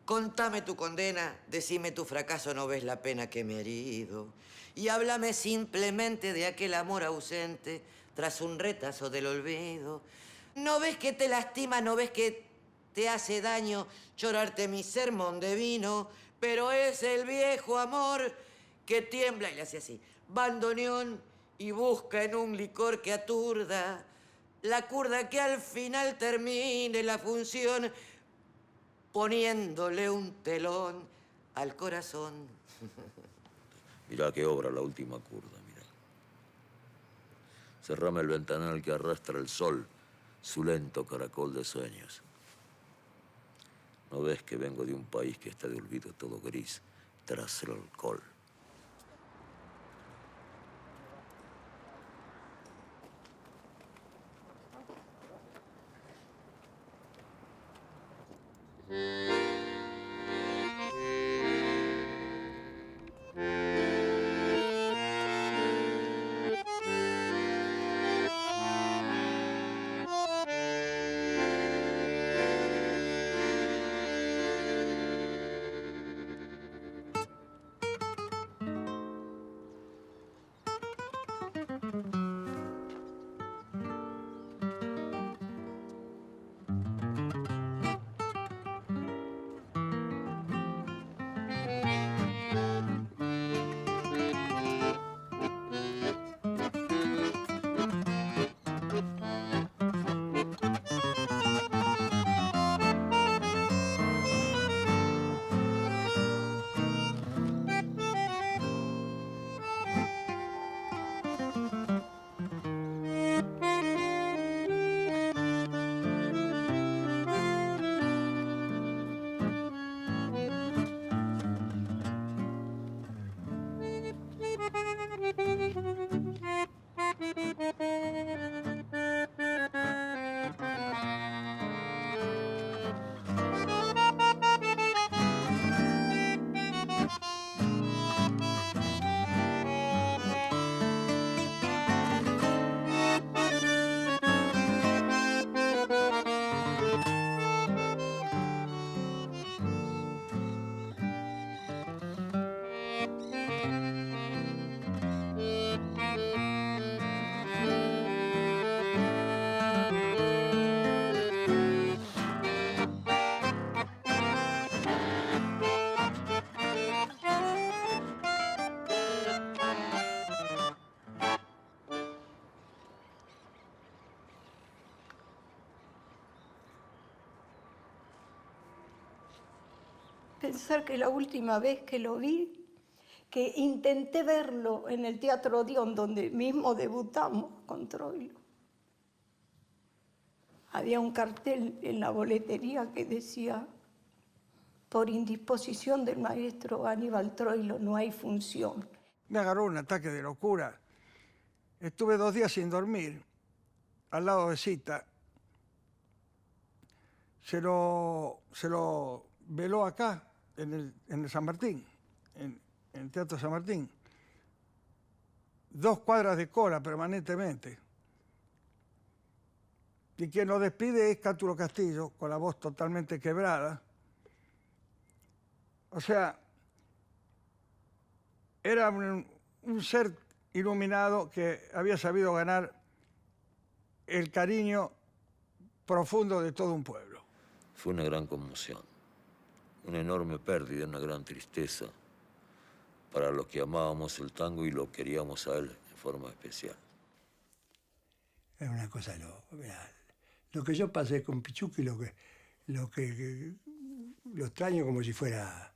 Contame tu condena, decime tu fracaso, no ves la pena que me he herido. Y háblame simplemente de aquel amor ausente tras un retazo del olvido. No ves que te lastima, no ves que te hace daño llorarte mi sermón de vino, pero es el viejo amor que tiembla, y le hace así, bandoneón, y busca en un licor que aturda, la curda que al final termine la función, poniéndole un telón al corazón. Mirá qué obra la última curda, mirá. Cerrame el ventanal que arrastra el sol, su lento caracol de sueños. ¿No ves que vengo de un país que está de olvido todo gris tras el alcohol? pensar que la última vez que lo vi, que intenté verlo en el Teatro Odeón, donde mismo debutamos con Troilo. Había un cartel en la boletería que decía: por indisposición del maestro Aníbal Troilo no hay función. Me agarró un ataque de locura. Estuve 2 días sin dormir, al lado de Zita. Se lo veló acá, en el San Martín, en el Teatro San Martín. 2 cuadras de cola permanentemente. Y quien lo despide es Cátulo Castillo, con la voz totalmente quebrada. O sea, era un ser iluminado que había sabido ganar el cariño profundo de todo un pueblo. Fue una gran conmoción, una enorme pérdida, una gran tristeza para los que amábamos el tango y lo queríamos a él de forma especial. Es una cosa lo que yo pasé con Pichuco y lo extraño como si fuera...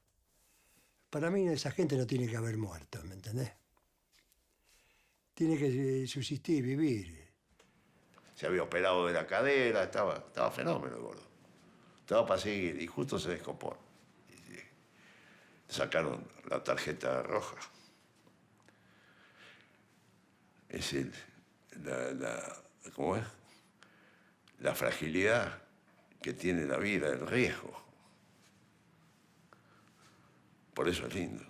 Para mí esa gente no tiene que haber muerto, ¿me entendés? Tiene que subsistir, vivir. Se había operado de la cadera, estaba fenómeno el gordo. Estaba para seguir y justo se descompone. Sacaron la tarjeta roja. Es ¿cómo es? La fragilidad que tiene la vida, el riesgo. Por eso es lindo.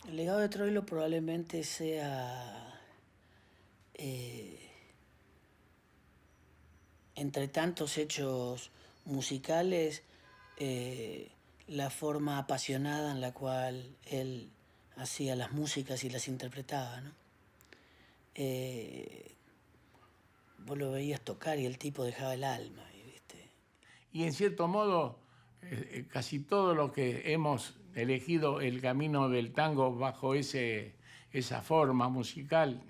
El legado de Troilo probablemente sea, entre tantos hechos musicales, la forma apasionada en la cual él hacía las músicas y las interpretaba, ¿no? Vos lo veías tocar y el tipo dejaba el alma, ¿viste? Y en cierto modo, casi todos los que hemos elegido el camino del tango bajo esa forma musical,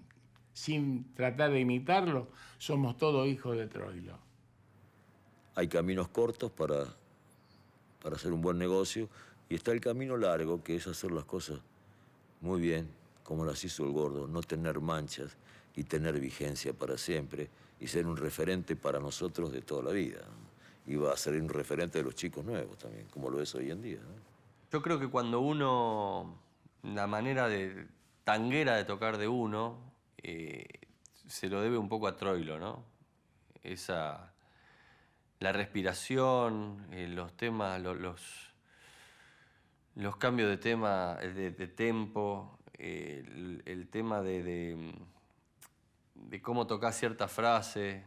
sin tratar de imitarlo, somos todos hijos de Troilo. Hay caminos cortos para hacer un buen negocio y está el camino largo, que es hacer las cosas muy bien, como las hizo el Gordo, no tener manchas y tener vigencia para siempre y ser un referente para nosotros de toda la vida, ¿no? Y va a ser un referente de los chicos nuevos también, como lo es hoy en día, ¿no? Yo creo que cuando uno, la manera de tanguera de tocar de uno, se lo debe un poco a Troilo, ¿no? La respiración, los temas, los cambios de tema, de tempo, el tema de cómo tocar cierta frase.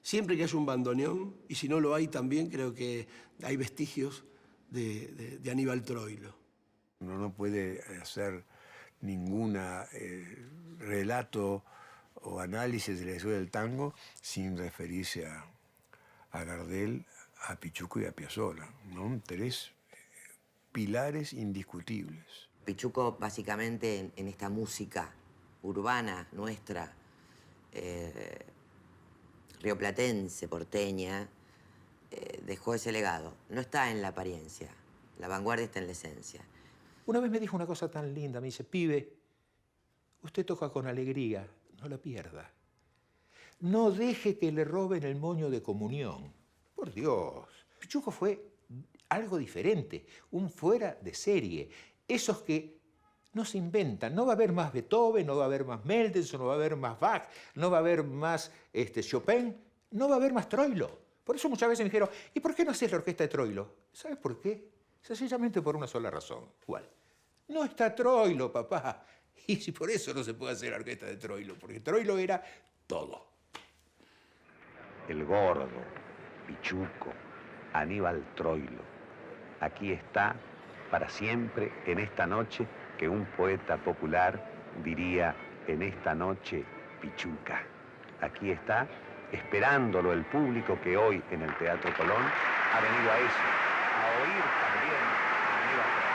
Siempre que haya un bandoneón, y si no lo hay también, creo que hay vestigios de Aníbal Troilo. Uno no puede hacer ningún relato o análisis de la historia del tango sin referirse a Gardel, a Pichuco y a Piazzolla, ¿no? Tres pilares indiscutibles. Pichuco, básicamente, en esta música urbana nuestra, rioplatense, porteña, dejó ese legado. No está en la apariencia, la vanguardia está en la esencia. Una vez me dijo una cosa tan linda, me dice, pibe, usted toca con alegría, no la pierda. No deje que le roben el moño de comunión. Por Dios, Pichuco fue algo diferente, un fuera de serie. Esos que no se inventan. No va a haber más Beethoven, no va a haber más Mendelssohn, no va a haber más Bach, no va a haber más Chopin, no va a haber más Troilo. Por eso muchas veces me dijeron, ¿y por qué no haces la orquesta de Troilo? ¿Sabes por qué? Sencillamente por una sola razón. ¿Cuál? No está Troilo, papá. Y si por eso no se puede hacer la orquesta de Troilo, porque Troilo era todo. El Gordo, Pichuco, Aníbal Troilo. Aquí está para siempre en esta noche que un poeta popular diría en esta noche Pichuca. Aquí está esperándolo el público que hoy en el Teatro Colón ha venido a eso, a oír también a Aníbal Troilo.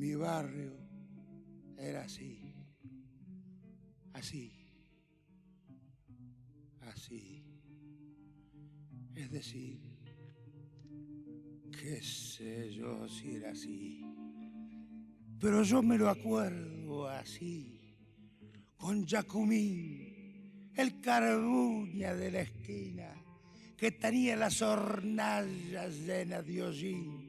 mi barrio era así, así, así. Es decir, qué sé yo si era así, pero yo me lo acuerdo así, con Jacumín, el carbuña de la esquina, que tenía las hornallas llenas de hollín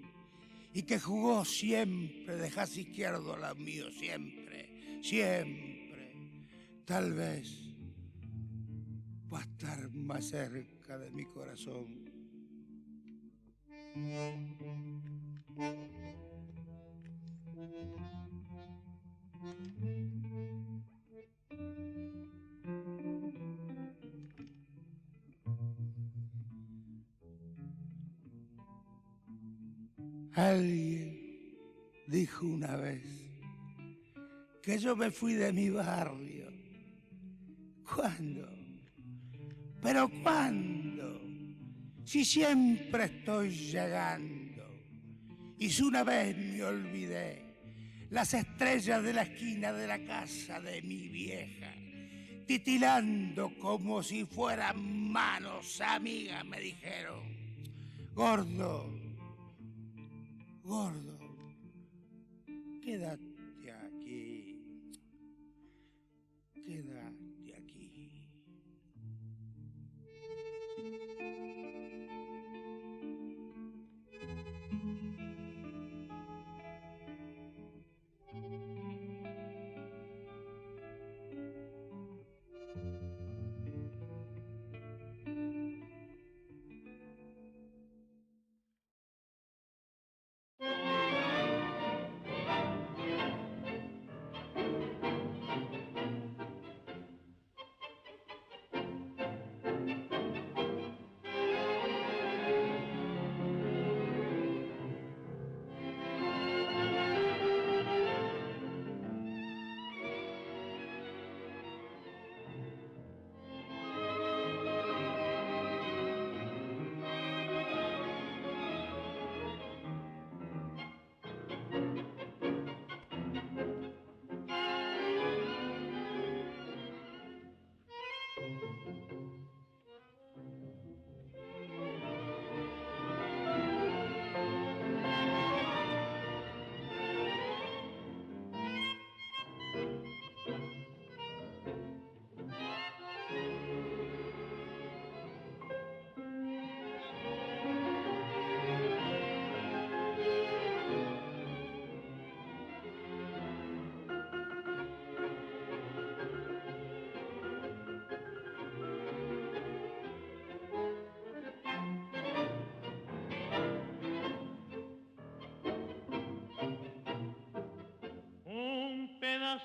y que jugó siempre de jaz izquierdo al mío, siempre, siempre. Tal vez va a estar más cerca de mi corazón. Alguien dijo una vez que yo me fui de mi barrio. ¿Cuándo? ¿Pero cuándo? Si siempre estoy llegando. Y si una vez me olvidé las estrellas de la esquina de la casa de mi vieja, titilando como si fueran manos amigas, me dijeron: gordo, gordo, quédate aquí, quédate aquí.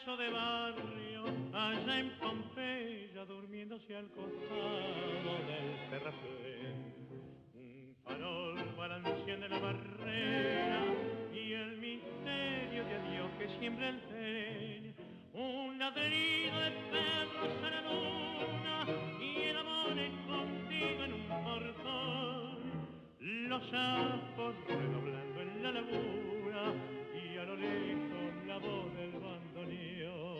De barrio allá en Pompeya, durmiéndose al costado del terraplén. Un farol balanceando en la barrera y el misterio de adiós que siembra el tren. Un ladrido de perros a la luna y el amor escondido en un portón. Los sapos redoblando en la laguna y a lo lejos la voz del bandoneón.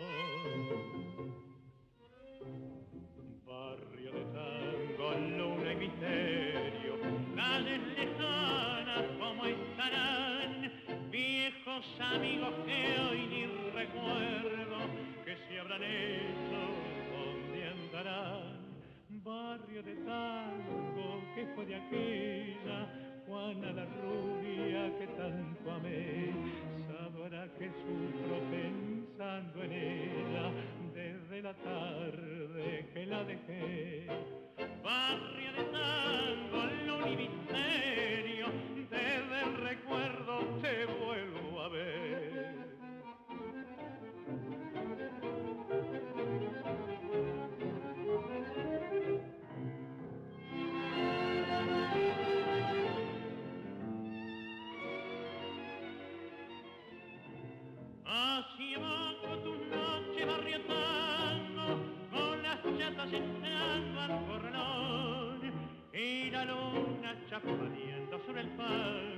Barrio de tango, luna y misterio, calles lejanas como estarán, viejos amigos que hoy ni recuerdo, que se habrán hecho, donde andarán. Barrio de tango que fue de aquella Juana la rubia que tanto amé, sabrá que sufro pensando en ella desde la tarde que la dejé. Barrio de tango, luna y misterio, desde el recuerdo te vuelvo a ver. Hacia abajo tu noche barrio tango, con las chatas entrando al corralón y la luna chapadeando sobre el pan.